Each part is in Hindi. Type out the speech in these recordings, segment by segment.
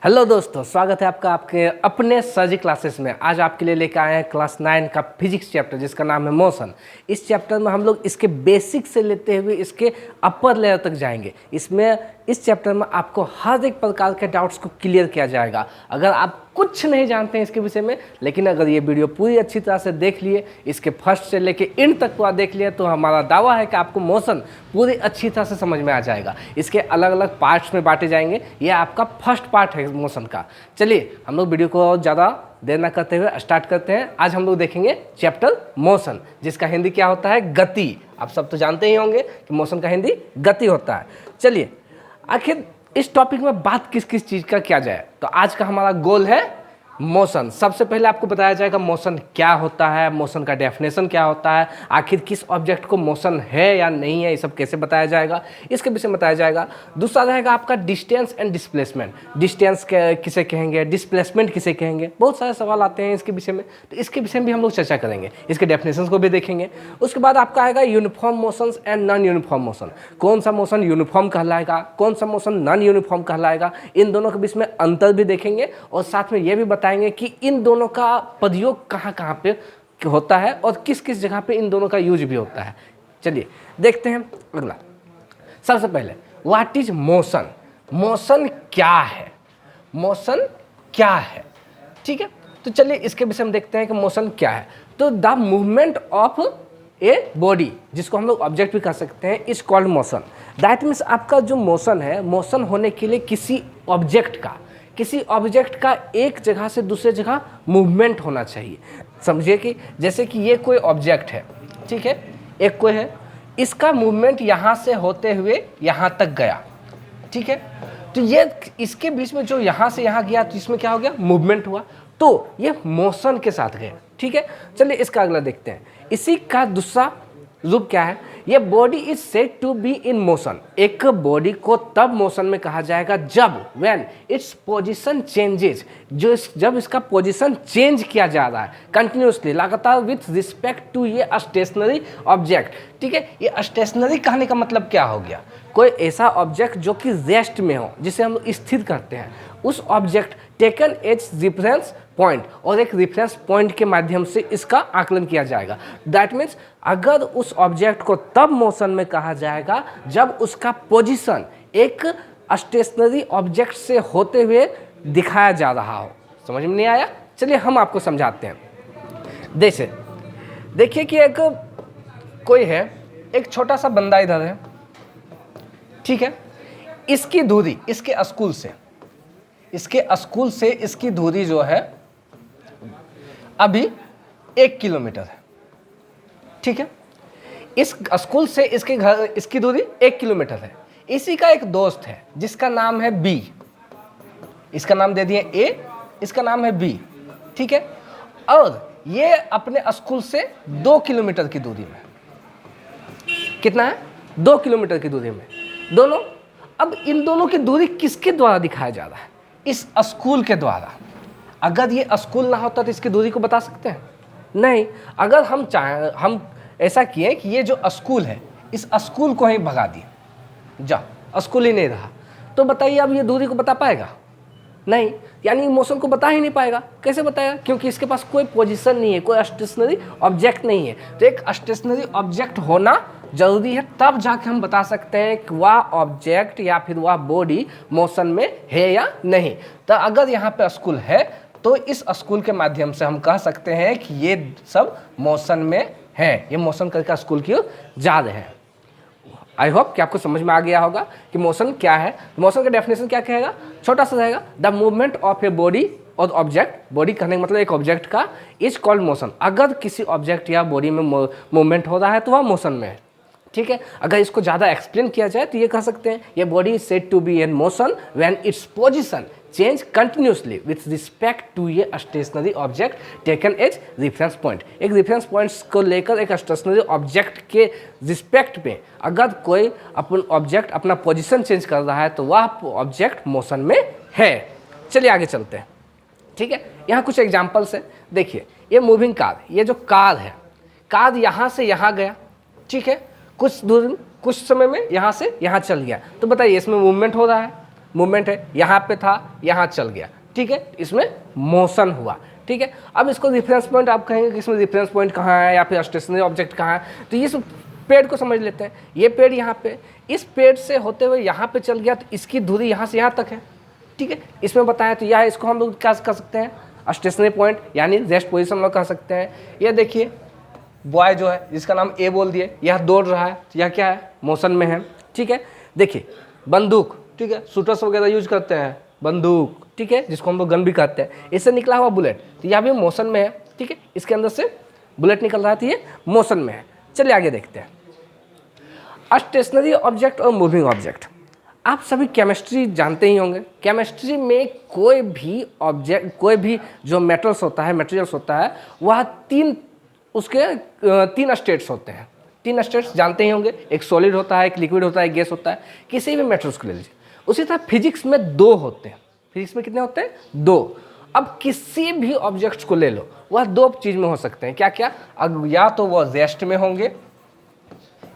हेलो दोस्तों, स्वागत है आपका आपके अपने सर्जी क्लासेस में। आज आपके लिए लेकर आए हैं क्लास 9 का फिजिक्स चैप्टर जिसका नाम है मोशन। इस चैप्टर में हम लोग इसके बेसिक से लेते हुए इसके अपर लेयर तक जाएंगे। इस चैप्टर में आपको हर एक प्रकार के डाउट्स को क्लियर किया जाएगा। अगर आप कुछ नहीं जानते हैं इसके विषय में, लेकिन अगर ये वीडियो पूरी अच्छी तरह से देख लिए, इसके फर्स्ट से लेके एंड तक पूरा देख लिए, तो हमारा दावा है कि आपको मोशन पूरी अच्छी तरह से समझ में आ जाएगा। इसके अलग अलग पार्ट्स में बांटे जाएंगे। ये आपका फर्स्ट पार्ट है मोशन का। चलिए हम लोग वीडियो को ज़्यादा देर न करते हुए स्टार्ट करते हैं। आज हम लोग देखेंगे चैप्टर मोशन, जिसका हिंदी क्या होता है? गति। आप सब तो जानते ही होंगे कि मोशन का हिंदी गति होता है। चलिए, आखिर इस टॉपिक में बात किस किस चीज़ का किया जाए, तो आज का हमारा गोल है मोशन। सबसे पहले आपको बताया जाएगा मोशन क्या होता है, मोशन का डेफिनेशन क्या होता है, आखिर किस ऑब्जेक्ट को मोशन है या नहीं है, ये सब कैसे बताया जाएगा, इसके विषय में बताया जाएगा। दूसरा रहेगा आपका डिस्टेंस एंड डिस्प्लेसमेंट। डिस्टेंस किसे कहेंगे, डिस्प्लेसमेंट किसे कहेंगे, बहुत सारे सवाल आते हैं इसके विषय में, तो इसके विषय में भी हम लोग चर्चा करेंगे। इसके डेफिनेशन को भी देखेंगे। उसके बाद आपका आएगा uniform motion and non uniform motion. कौन सा मोशन यूनिफॉर्म कहलाएगा, कौन सा मोशन नॉन यूनिफॉर्म कहलाएगा, इन दोनों के बीच में अंतर भी देखेंगे। और साथ में ये भी बताएंगे कि इन दोनों का प्रयोग कहाँ कहाँ पे होता है और किस किस जगह पे इन दोनों का यूज भी होता है। चलिए देखते हैं अगला। सबसे पहले व्हाट इज मोशन। मोशन क्या है, मोशन क्या है, ठीक है। तो चलिए इसके विषय में देखते हैं कि मोशन क्या है। तो the movement of a body, जिसको हम लोग ऑब्जेक्ट भी कह सकते हैं, is called motion. That means आपका जो मोशन है, मोशन होने के लिए किसी ऑब्जेक्ट का एक जगह से दूसरे जगह मूवमेंट होना चाहिए। समझिए कि जैसे कि ये कोई ऑब्जेक्ट है, ठीक है, एक कोई है, इसका मूवमेंट यहाँ से होते हुए यहाँ तक गया, ठीक है। तो ये इसके बीच में जो यहाँ से यहाँ गया, तो इसमें क्या हो गया? मूवमेंट हुआ, तो ये मोशन के साथ गया, ठीक है। चलिए इसका अगला देखते हैं। इसी का दूसरा रूप क्या है? ये body is said to be in motion. एक बॉडी को तब मोशन में कहा जाएगा जब व्हेन इट्स पोजीशन चेंजेस, जब इसका पोजीशन चेंज किया जा रहा है कंटिन्यूसली, लगातार, विथ रिस्पेक्ट टू ये स्टेशनरी ऑब्जेक्ट, ठीक है। ये स्टेशनरी कहने का मतलब क्या हो गया? कोई ऐसा ऑब्जेक्ट जो कि रेस्ट में हो, जिसे हम लोग स्थिर करते हैं, उस object taken as reference point, और एक रेफरेंस पॉइंट के माध्यम से इसका आकलन किया जाएगा। दैट मीन्स अगर उस ऑब्जेक्ट को तब मोशन में कहा जाएगा जब उसका पोजीशन एक स्टेशनरी ऑब्जेक्ट से होते हुए दिखाया जा रहा हो। समझ में नहीं आया? चलिए हम आपको समझाते हैं। देखिए कि एक कोई है, एक छोटा सा बंदा इधर है, ठीक है। इसकी दूरी इसके स्कूल से इसकी दूरी जो है अभी 1 किलोमीटर है, ठीक है। इस स्कूल से इसके घर इसकी दूरी 1 किलोमीटर है। इसी का एक दोस्त है जिसका नाम है बी। इसका नाम दे दिए ए, इसका नाम है बी, ठीक है। और ये अपने स्कूल से 2 किलोमीटर की दूरी में, कितना है? 2 किलोमीटर की दूरी में दोनों। अब इन दोनों की दूरी किसके द्वारा दिखाया जा रहा है? इस स्कूल के द्वारा। अगर ये स्कूल ना होता तो इसकी दूरी को बता सकते हैं? नहीं। अगर हम चाहें, हम ऐसा किए कि ये जो स्कूल है, इस स्कूल को ही भगा दिए, जाओ, स्कूल ही नहीं रहा, तो बताइए अब ये दूरी को बता पाएगा? नहीं, यानी मोशन को बता ही नहीं पाएगा। कैसे बताएगा? क्योंकि इसके पास कोई पोजीशन नहीं है, कोई स्टेशनरी ऑब्जेक्ट नहीं है। तो एक स्टेशनरी ऑब्जेक्ट होना जरूरी है, तब जाके हम बता सकते हैं कि वह ऑब्जेक्ट या फिर वह बॉडी मोशन में है या नहीं। तो अगर यहाँ पे स्कूल है, तो इस स्कूल के माध्यम से हम कह सकते हैं कि ये सब मोशन में है, ये मोशन करके स्कूल की ओर जा रहे हैं। आई होप कि आपको समझ में आ गया होगा कि मोशन क्या है। मोशन का डेफिनेशन क्या कहेगा? छोटा सा रहेगा, the movement of a body और ऑब्जेक्ट। बॉडी कहने का मतलब एक ऑब्जेक्ट का, इज कॉल्ड मोशन। अगर किसी ऑब्जेक्ट या बॉडी में मूवमेंट हो रहा है तो वह मोशन में है, ठीक है। अगर इसको ज़्यादा एक्सप्लेन किया जाए तो ये कह सकते हैं, ये body is said to be in motion when its position change continuously with respect to ये stationary object taken as reference point. एक रेफरेंस पॉइंट्स को लेकर एक स्टेशनरी ऑब्जेक्ट के रिस्पेक्ट पे अगर कोई अपन ऑब्जेक्ट अपना पोजीशन चेंज कर रहा है तो वह ऑब्जेक्ट मोशन में है। चलिए आगे चलते हैं, ठीक है। यहाँ कुछ एग्जाम्पल्स है। देखिए ये मूविंग कार, ये जो कार है, कार यहाँ से यहाँ गया, ठीक है, कुछ दूर कुछ समय में यहाँ से यहाँ चल गया, तो बताइए इसमें मूवमेंट हो रहा है? मूवमेंट है, यहाँ पे था यहाँ चल गया, ठीक है, इसमें मोशन हुआ, ठीक है। अब इसको रेफरेंस पॉइंट आप कहेंगे कि इसमें रेफरेंस पॉइंट कहाँ है या फिर स्टेशनरी ऑब्जेक्ट कहाँ है, तो इस पेड़ को समझ लेते हैं। ये पेड़ यहाँ पे, इस पेड़ से होते हुए यहाँ पे चल गया तो इसकी दूरी यहाँ से यहाँ तक है, ठीक है, इसमें बताया। तो यह इसको हम लोग क्या कर सकते हैं, स्टेशनरी पॉइंट यानी रेस्ट पोजीशन लोग कह सकते हैं। ये देखिए बॉय जो है जिसका नाम ए बोल दिए, यह दौड़ रहा है, यह क्या है, मोशन में है, ठीक है। देखिए बंदूक, ठीक है, शूटर्स वगैरह यूज करते हैं बंदूक, ठीक है, जिसको हम लोग गन भी कहते हैं। इससे निकला हुआ बुलेट, तो यह भी मोशन में है, ठीक है, इसके अंदर से बुलेट निकल रहा था, ये मोशन में है। चलिए आगे देखते हैं, स्टेशनरी ऑब्जेक्ट और मूविंग ऑब्जेक्ट। आप सभी केमिस्ट्री जानते ही होंगे। केमिस्ट्री में कोई भी ऑब्जेक्ट, कोई भी जो मेटल्स होता है, मटेरियल्स होता है, वह तीन स्टेट्स होते हैं। 3 स्टेट्स जानते ही होंगे, एक सॉलिड होता है, एक लिक्विड होता है, एक गैस होता है। किसी भी मेटल्स को ले लीजिए। उसी तरह फिजिक्स में 2 होते हैं। फिजिक्स में कितने होते हैं, 2। अब किसी भी ऑब्जेक्ट्स को ले लो, वह 2 चीज़ में हो सकते हैं। क्या क्या, या तो वह रेस्ट में होंगे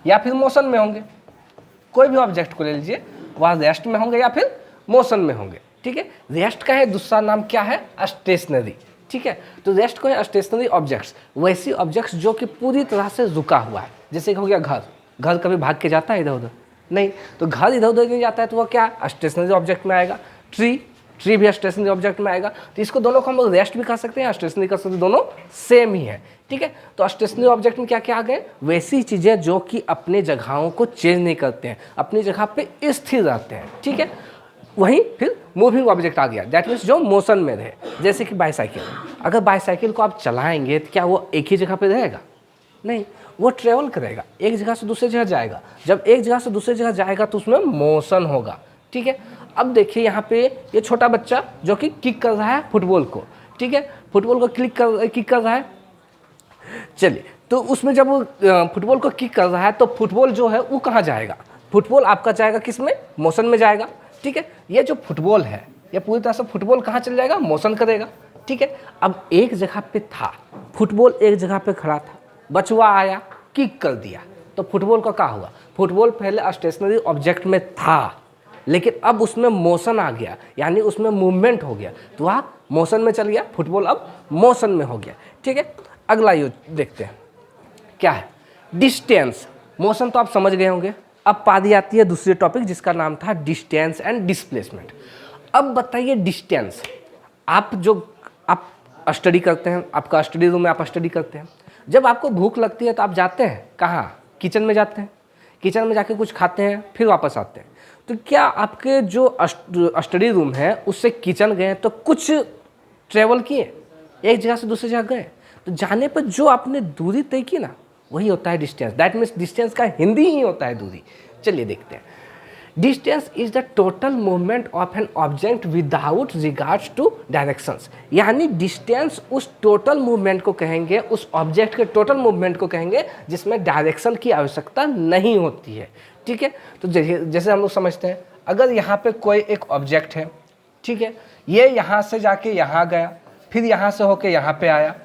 या फिर मोशन में होंगे। कोई भी ऑब्जेक्ट को ले लीजिए, वह रेस्ट में होंगे या फिर मोशन में होंगे, ठीक है। रेस्ट का है दूसरा नाम क्या है, स्टेशनरी, ठीक है। तो रेस्ट को है स्टेशनरी ऑब्जेक्ट्स, वैसी ऑब्जेक्ट्स जो कि पूरी तरह से रुका हुआ है। जैसे हो गया घर, घर कभी भाग के जाता है इधर उधर, नहीं, तो घर इधर उधर नहीं जाता है, तो वह क्या स्टेशनरी ऑब्जेक्ट में आएगा। ट्री भी स्टेशनरी ऑब्जेक्ट में आएगा। तो इसको दोनों को हम लोग रेस्ट भी कर सकते हैं, स्टेशनरी कर सकते हैं, दोनों सेम ही है, ठीक है। तो स्टेशनरी ऑब्जेक्ट में क्या क्या आ गए, वैसी चीज़ें जो कि अपने जगहों को चेंज नहीं करते हैं, अपनी जगह पे स्थिर रहते हैं, ठीक है। वहीं फिर मूविंग ऑब्जेक्ट आ गया, दैट मीन्स जो मोशन में रहे। जैसे कि बाईसाइकिल, अगर बाईसाइकिल को आप चलाएंगे तो क्या वो एक ही जगह पे रहेगा, नहीं, वो ट्रेवल करेगा, एक जगह से दूसरी जगह जाएगा। जब एक जगह से दूसरी जगह जाएगा तो उसमें मोशन होगा, ठीक है। अब देखिए यहाँ पे ये छोटा बच्चा जो कि किक कर रहा है फुटबॉल को, ठीक है, फुटबॉल को किक कर रहा है। चलिए, तो उसमें जब वो फुटबॉल को किक कर रहा है तो फुटबॉल जो है वो कहाँ जाएगा, फुटबॉल आपका जाएगा किस में, मोशन में जाएगा, ठीक है। ये जो फुटबॉल है, ये पूरी तरह से फुटबॉल कहाँ चल जाएगा, मोशन करेगा, ठीक है। अब एक जगह पे था फुटबॉल, एक जगह पे खड़ा था, बचवा आया किक कर दिया, तो फुटबॉल का क्या हुआ, फुटबॉल पहले स्टेशनरी ऑब्जेक्ट में था, लेकिन अब उसमें मोशन आ गया, यानी उसमें मूवमेंट हो गया, तो वह मोशन में चल गया, फुटबॉल अब मोशन में हो गया, ठीक है। अगला यूज देखते हैं, क्या है, डिस्टेंस। मोशन तो आप समझ गए होंगे। अब पारी आती है दूसरे टॉपिक जिसका नाम था डिस्टेंस एंड डिस्प्लेसमेंट। अब बताइए डिस्टेंस, आप स्टडी करते हैं, आपका स्टडी रूम में आप स्टडी करते हैं, जब आपको भूख लगती है तो आप जाते हैं कहाँ, किचन में जाते हैं, किचन में जाके कुछ खाते हैं, फिर वापस आते हैं। तो क्या आपके जो स्टडी रूम है उससे किचन गए तो कुछ ट्रेवल किए, एक जगह से दूसरी जगह गए, तो जाने पर जो आपने दूरी तय की ना, वही होता है डिस्टेंस। दैट मीन्स डिस्टेंस का हिंदी ही होता है दूरी। चलिए देखते हैं, distance is the total movement of an object without regards to directions. यानी डिस्टेंस उस टोटल मूवमेंट को कहेंगे, उस ऑब्जेक्ट के टोटल मूवमेंट को कहेंगे जिसमें डायरेक्शन की आवश्यकता नहीं होती है, ठीक है। तो जैसे हम लोग समझते हैं, अगर यहाँ पे कोई एक ऑब्जेक्ट है, ठीक है, ये यहाँ से जाके यहाँ गया, फिर यहाँ से होके यहाँ पे आया,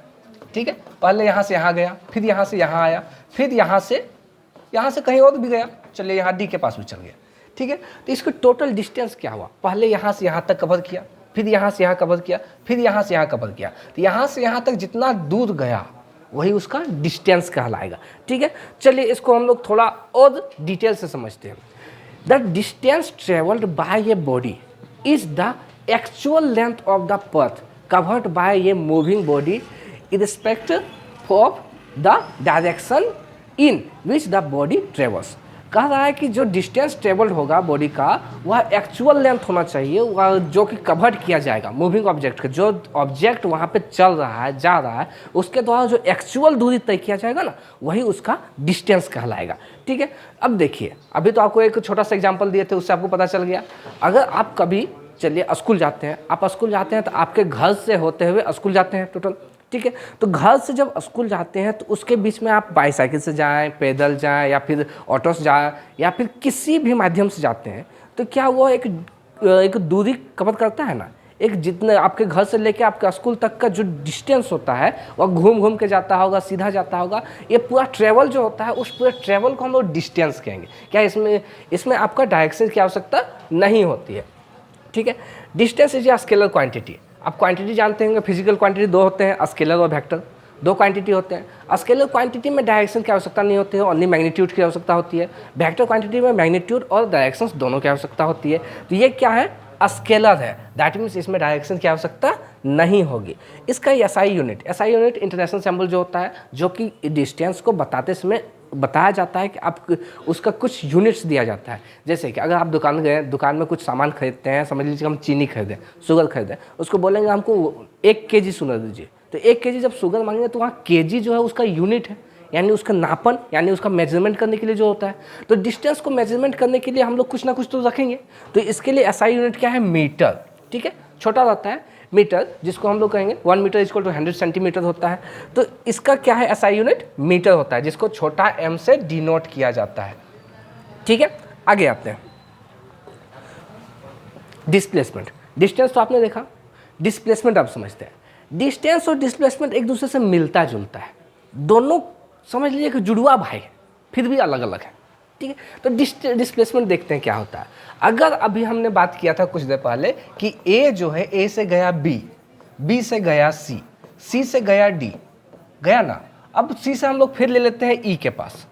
ठीक है, पहले यहाँ से यहाँ गया, फिर यहाँ से यहाँ आया, फिर यहाँ से कहीं और भी गया, चलिए यहाँ डी के पास भी चल गया, ठीक है। तो इसका टोटल डिस्टेंस क्या हुआ, पहले यहाँ से यहाँ तक कवर किया, फिर यहाँ से यहाँ कवर किया, फिर यहाँ से यहाँ कवर किया, तो यहाँ से यहाँ तक जितना दूर गया वही उसका डिस्टेंस कहलाएगा, ठीक है। चलिए इसको हम लोग थोड़ा और डिटेल से समझते हैं। The distance travelled by a body is the actual length of the path covered by a moving body irrespective of the direction in which the body travels। कह रहा है कि जो डिस्टेंस ट्रेवल्ड होगा बॉडी का, वह एक्चुअल लेंथ होना चाहिए, वह जो कि कवर्ड किया जाएगा मूविंग ऑब्जेक्ट का, जो ऑब्जेक्ट वहाँ पे चल रहा है, जा रहा है, उसके द्वारा जो एक्चुअल दूरी तय किया जाएगा ना, वही उसका डिस्टेंस कहलाएगा, ठीक है। अब देखिए, अभी तो आपको एक छोटा सा एग्जाम्पल दिए थे, उससे आपको पता चल गया। अगर आप कभी, चलिए स्कूल जाते हैं, आप स्कूल जाते हैं तो आपके घर से होते हुए स्कूल जाते हैं टोटल, ठीक है। तो घर से जब स्कूल जाते हैं तो उसके बीच में आप बाईसाइकिल से जाएं, पैदल जाएं, या फिर ऑटो से जाएं, या फिर किसी भी माध्यम से जाते हैं, तो क्या वो एक दूरी कवर करता है ना। एक जितने आपके घर से लेके आपके स्कूल तक का जो डिस्टेंस होता है, वह घूम घूम के जाता होगा, सीधा जाता होगा, ये पूरा ट्रेवल जो होता है, उस पूरे ट्रेवल को हम लोग डिस्टेंस कहेंगे। क्या इसमें आपका डायरेक्शन की आवश्यकता नहीं होती है। ठीक है। Distance is a scalar quantity. आप क्वांटिटी जानते होंगे, फिजिकल क्वांटिटी दो होते हैं, स्केलर और वेक्टर, दो क्वांटिटी होते हैं। स्केलर क्वांटिटी में डायरेक्शन की आवश्यकता नहीं होती है, ओनली मैग्नीट्यूड की आवश्यकता होती है। वेक्टर क्वांटिटी में मैग्नीट्यूड और डायरेक्शंस दोनों की आवश्यकता होती है। तो ये क्या है, स्केलर है, दैट मीन्स इसमें डायरेक्शन की आवश्यकता नहीं होगी। इसका SI unit, SI unit international symbol जो होता है, जो कि डिस्टेंस को बताते समय बताया जाता है कि आप उसका कुछ यूनिट्स दिया जाता है। जैसे कि अगर आप दुकान गए, दुकान में कुछ सामान खरीदते हैं, समझ लीजिए हम चीनी खरीदें, शुगर खरीदें, उसको बोलेंगे हमको 1 kg शुगर दीजिए, तो 1 kg जब शुगर मांगेंगे तो वहाँ kg जो है उसका यूनिट है, यानी उसका नापन, यानी उसका मेजरमेंट करने के लिए जो होता है। तो डिस्टेंस को मेजरमेंट करने के लिए हम लोग कुछ ना कुछ तो रखेंगे। तो इसके लिए एसआई यूनिट क्या है, मीटर। ठीक है, छोटा रहता है मीटर, जिसको हम लोग कहेंगे 1 मीटर इक्वल टू 100 सेंटीमीटर होता है। तो इसका क्या है, एसआई यूनिट मीटर होता है, जिसको छोटा m से डिनोट किया जाता है। ठीक है, आगे आते हैं। डिस्प्लेसमेंट, डिस्टेंस तो आपने देखा, डिस्प्लेसमेंट आप समझते हैं। डिस्टेंस और डिस्प्लेसमेंट एक दूसरे से मिलता जुलता है, दोनों समझ लीजिए कि जुड़वा भाई है, फिर भी अलग अलग है। ठीक है, तो डिस्प्लेसमेंट देखते हैं क्या होता है। अगर अभी हमने बात किया था कुछ देर पहले कि ए जो है, ए से गया बी, बी से गया सी, सी से गया डी, गया ना। अब सी से हम लोग फिर ले लेते हैं ई के पास।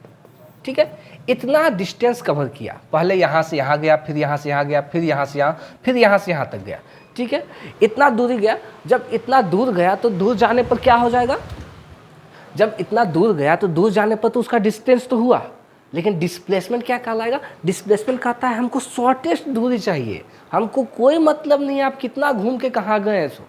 ठीक है, इतना डिस्टेंस कवर किया, पहले यहाँ से यहाँ गया, फिर यहाँ से यहाँ गया, फिर यहाँ से यहाँ, फिर यहाँ से यहाँ तक गया। ठीक है, इतना दूरी गया। जब इतना दूर गया तो दूर जाने पर क्या हो जाएगा, जब इतना दूर गया तो दूर जाने पर तो उसका डिस्टेंस तो हुआ, लेकिन डिस्प्लेसमेंट क्या कहलाएगा, डिस्प्लेसमेंट कहता है हमको शॉर्टेस्ट दूरी चाहिए। हमको कोई मतलब नहीं है आप कितना घूम के कहाँ गए, सो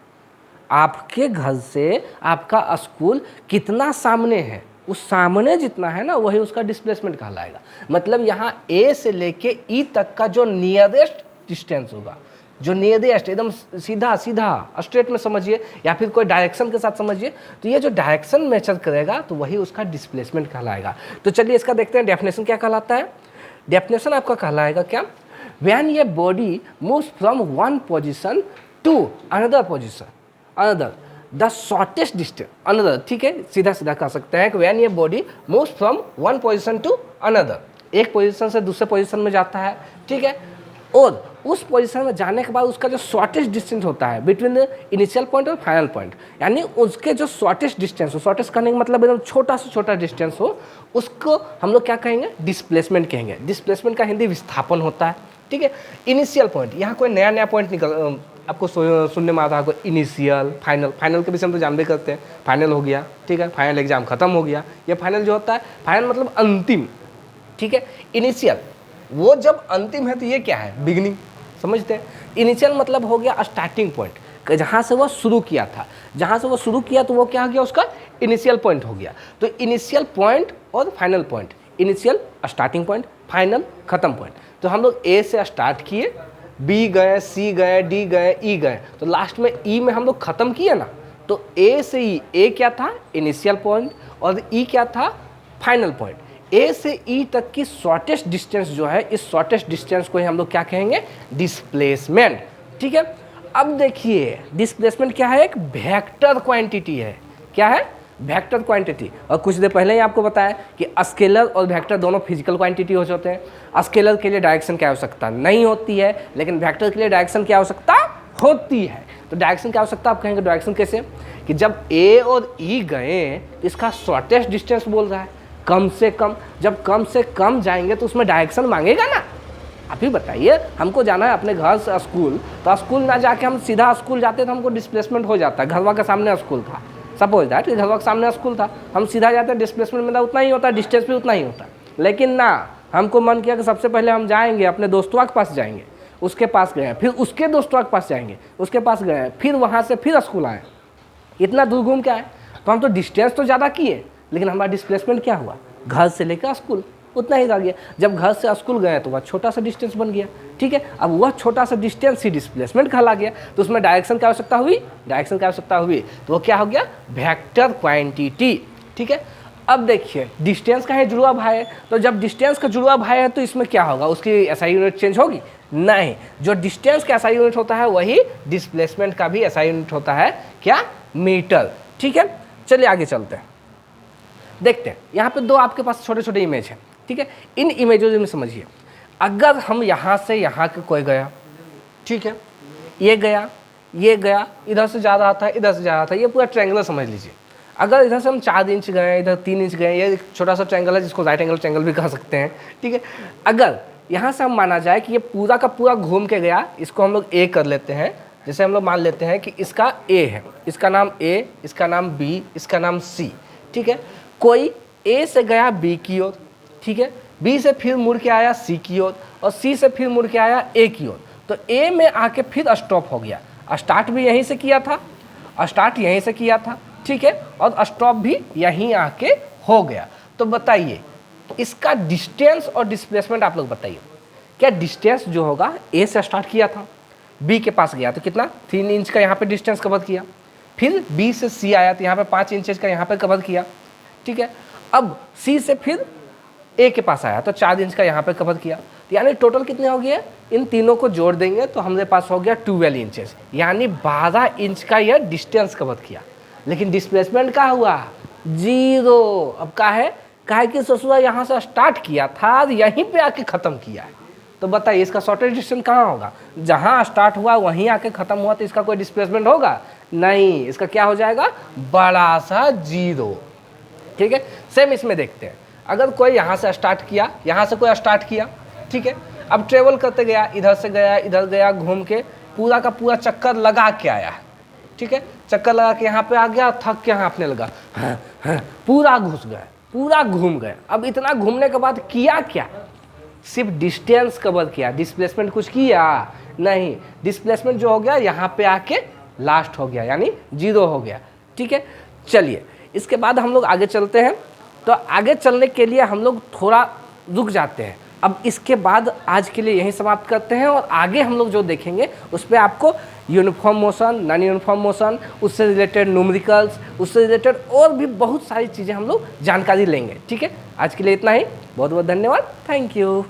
आपके घर से आपका स्कूल कितना सामने है, उस सामने जितना है ना वही उसका डिस्प्लेसमेंट कहलाएगा। मतलब यहाँ ए से लेके ई तक का जो नियरेस्ट डिस्टेंस होगा, जो नियरेस्ट एकदम सीधा सीधा स्ट्रेट में समझिए, या फिर कोई डायरेक्शन के साथ समझिए, तो ये जो डायरेक्शन मेजर करेगा तो वही उसका डिस्प्लेसमेंट कहलाएगा। तो चलिए इसका देखते हैं डेफिनेशन क्या कहलाता है। डेफिनेशन आपका कहलाएगा क्या, व्हेन ये body moves from one position to another position, another the shortest distance, another. ठीक है, सीधा सीधा कह सकते हैं कि व्हेन ये body moves from one position to another, एक पोजिशन से दूसरे पोजिशन में जाता है। ठीक है, और उस पोजीशन में जाने के बाद उसका जो शॉर्टेस्ट डिस्टेंस होता है बिटवीन द इनिशियल पॉइंट और फाइनल पॉइंट, यानी उसके जो शॉर्टेस्ट डिस्टेंस हो, शॉर्टेस्ट करने का मतलब एकदम छोटा से छोटा डिस्टेंस हो, उसको हम लोग क्या कहेंगे, डिस्प्लेसमेंट कहेंगे। डिस्प्लेसमेंट का हिंदी विस्थापन होता है। ठीक है, इनिशियल पॉइंट, यहाँ कोई नया नया पॉइंट निकल आपको सुनने में आता है, इनिशियल, फाइनल। फाइनल के विषय हम तो जानते करते हैं, फाइनल हो गया। ठीक है, फाइनल एग्जाम खत्म हो गया, ये फाइनल जो होता है, फाइनल मतलब अंतिम। ठीक है, इनिशियल वो जब अंतिम है तो ये क्या है, बिगिनिंग, समझते हैं। इनिशियल मतलब हो गया स्टार्टिंग पॉइंट, जहाँ से वो शुरू किया था, जहाँ से वो शुरू किया तो वो क्या हो गया, उसका इनिशियल पॉइंट हो गया। तो इनिशियल पॉइंट और final point, initial starting point, final खत्म पॉइंट। तो हम लोग ए से स्टार्ट किए, बी गए, सी गए, डी गए, ई गए, तो लास्ट में ई में हम लोग खत्म किए ना। तो ए से ई, ए क्या था, इनिशियल पॉइंट, और ई क्या था, फाइनल पॉइंट। ए से ई तक की शॉर्टेस्ट डिस्टेंस जो है, इस शॉर्टेस्ट डिस्टेंस को ही हम लोग क्या कहेंगे, डिस्प्लेसमेंट। ठीक है, अब देखिए डिस्प्लेसमेंट क्या है, एक वेक्टर क्वांटिटी है। क्या है, वेक्टर क्वांटिटी। और कुछ देर पहले ही आपको बताया कि स्केलर और वेक्टर दोनों फिजिकल क्वांटिटी हो जाते हैं। स्केलर के लिए डायरेक्शन की आवश्यकता नहीं होती है, लेकिन वेक्टर के लिए डायरेक्शन की आवश्यकता होती है। तो डायरेक्शन की आवश्यकता आप कहेंगे, डायरेक्शन कैसे, कि जब ए और ई गए तो इसका शॉर्टेस्ट डिस्टेंस बोल रहा है, कम से कम। जब कम से कम जाएंगे तो उसमें डायरेक्शन मांगेगा ना। आप ही बताइए, हमको जाना है अपने घर से स्कूल, तो स्कूल ना जाके हम सीधा स्कूल जाते तो हमको डिस्प्लेसमेंट हो जाता है। घरवा के सामने स्कूल था, सपोज दैट कि घरवा के सामने स्कूल था, हम सीधा जाते हैं, डिस्प्लेसमेंट मतलब उतना ही होता, डिस्टेंस भी उतना ही होता। लेकिन ना, हमको मन किया कि सबसे पहले हम जाएंगे अपने दोस्तों के पास, जाएंगे, उसके पास गए, फिर उसके दोस्तों के पास जाएंगे, उसके पास गए, फिर वहाँ से फिर स्कूल आए, इतना दूर घूम के आए। तो हम तो डिस्टेंस तो ज़्यादा किए, लेकिन हमारा डिस्प्लेसमेंट क्या हुआ, घर से लेकर स्कूल उतना ही रह गया। जब घर से स्कूल गए तो वह छोटा सा डिस्टेंस बन गया। ठीक है, अब वह छोटा सा डिस्टेंस ही डिस्प्लेसमेंट कहला गया। तो उसमें डायरेक्शन की आवश्यकता हुई, डायरेक्शन की आवश्यकता हुई, तो वो क्या हो गया, वेक्टर क्वांटिटी। ठीक है, अब देखिए डिस्टेंस का है जुड़वा भाई है, तो जब डिस्टेंस का जुड़वा भाई है तो इसमें क्या होगा, उसकी एसआई यूनिट चेंज होगी नहीं। जो डिस्टेंस का एसआई यूनिट होता है वही डिस्प्लेसमेंट का भी एसआई यूनिट होता है, क्या, मीटर। ठीक है, चलिए आगे चलते हैं, देखते हैं। यहाँ पे दो आपके पास छोटे छोटे इमेज हैं। ठीक है, इन इमेजों में समझिए, अगर हम यहाँ से यहाँ के कोई गया, ठीक है, ये गया, ये गया, इधर से जा रहा था, इधर से जा रहा था, ये पूरा ट्रायंगल समझ लीजिए। अगर इधर से हम 4 इंच गए, इधर 3 इंच गए, ये छोटा सा ट्रायंगल है जिसको राइट एंगल ट्रायंगल भी कह सकते हैं, ठीक है। अगर यहाँ से हम माना जाए कि ये पूरा का पूरा घूम के गया, इसको हम लोग ए कर लेते हैं। जैसे हम लोग मान लेते हैं कि इसका ए है, इसका नाम ए, इसका नाम बी, इसका नाम सी, ठीक है। कोई ए से गया बी की ओर, ठीक है, बी से फिर मुड़ के आया सी की ओर, और सी से फिर मुड़ के आया ए की ओर। तो ए में आके फिर स्टॉप हो गया। स्टार्ट भी यहीं से किया था, स्टार्ट यहीं से किया था, ठीक है, और स्टॉप भी यहीं आके हो गया। तो बताइए इसका डिस्टेंस और डिस्प्लेसमेंट आप लोग बताइए। क्या डिस्टेंस जो होगा, ए से स्टार्ट किया था, बी के पास गया तो कितना 3 इंच का यहाँ पे डिस्टेंस कवर किया, फिर बी से सी आया तो यहाँ पे 5 इंचेस का यहाँ पे कवर किया, ठीक है। अब सी से फिर ए के पास आया तो 4 इंच का यहाँ पे कवर किया, यानी टोटल कितने हो गए, इन तीनों को जोड़ देंगे तो हमारे पास हो गया 12 इंचेस, यानी 12 इंच का यह डिस्टेंस कवर किया। लेकिन डिस्प्लेसमेंट क्या हुआ, 0। अब क्या है, काहे कि ससुरा यहाँ से स्टार्ट किया था, यहीं पे आके ख़त्म किया है। तो बताइए इसका शॉर्टेस्ट डिस्टेंस कहाँ होगा, जहाँ स्टार्ट हुआ वहीं आके ख़त्म हुआ, तो इसका कोई डिस्प्लेसमेंट होगा नहीं, इसका क्या हो जाएगा, बड़ा सा 0, ठीक है। सेम इसमें देखते हैं, अगर कोई यहाँ से स्टार्ट किया, यहाँ से कोई स्टार्ट किया, ठीक है, अब ट्रेवल करते गया, इधर से गया, इधर गया, घूम के पूरा का पूरा चक्कर लगा के आया है, ठीक है, चक्कर लगा के यहाँ पे आ गया, थक के हाँफने लगा, पूरा घुस गया, पूरा घूम गया। अब इतना घूमने के बाद किया क्या, सिर्फ डिस्टेंस कवर किया, डिस्प्लेसमेंट कुछ किया नहीं। डिस्प्लेसमेंट जो हो गया यहाँ पे आके लास्ट हो गया, यानी 0 हो गया, ठीक है। चलिए इसके बाद हम लोग आगे चलते हैं। तो आगे चलने के लिए हम लोग थोड़ा रुक जाते हैं। अब इसके बाद आज के लिए यहीं समाप्त करते हैं, और आगे हम लोग जो देखेंगे उस पर आपको uniform motion, non uniform motion, उससे रिलेटेड न्यूमेरिकल्स, उससे रिलेटेड और भी बहुत सारी चीज़ें हम लोग जानकारी लेंगे, ठीक है। आज के लिए इतना ही, बहुत बहुत धन्यवाद, थैंक यू।